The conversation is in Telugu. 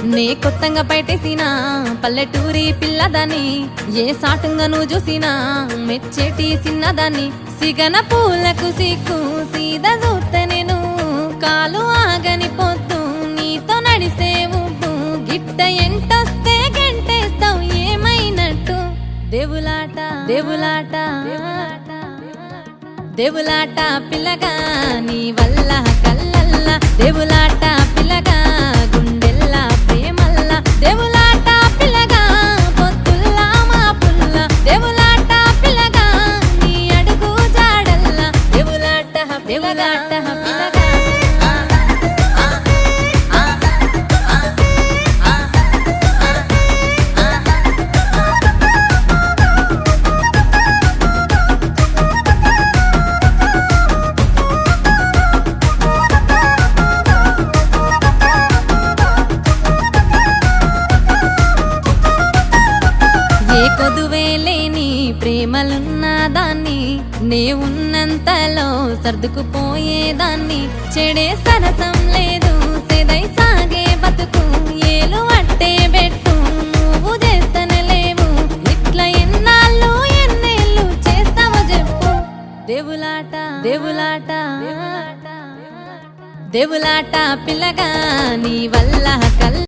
నే కొత్తగా బయటేసిన పల్లెటూరి పిల్లదాన్ని ఏ సాటుంగా నువ్వు చూసినా మెచ్చేటి చిన్నదాన్ని సిగన పూలకు సిక్కు సీదా చూస్తే నేను కాలు ఆగని పొద్దు నీతో నడిసే ఉప్పు గిట్ట ఎంటొస్తే గంటేస్తావు ఏమైనట్టు దేవులాట దేవులాట దేవులాట పిల్లగా నీ వల్ల కల్లల్లా దేవులాట పిల్లగా గుండెల్లా ప్రేమల్లా దేవులాట పిల్లగా పొత్తుల్లా మా పుల్ల దేవులాట పిల్లగా నీ అడుగు జాడల్లా దేవులాట దేవులాట పిల్లగా ఏ కొదువే లేని ప్రేమలున్న దాన్ని నే ఉన్నంతలో సర్దుకుపోయేదాన్ని చెడే సరసం లేదు సెదై సాగే బతుకు ఏలు అట్టే పెట్టు నువ్వు చేస్తనే లేవు ఇట్లా ఎన్నాళ్ళు ఎన్నేళ్ళు చేస్తావో చెప్పు దేవులాట దేవులాట దేవులాట పిల్లగా నీ వల్ల కల్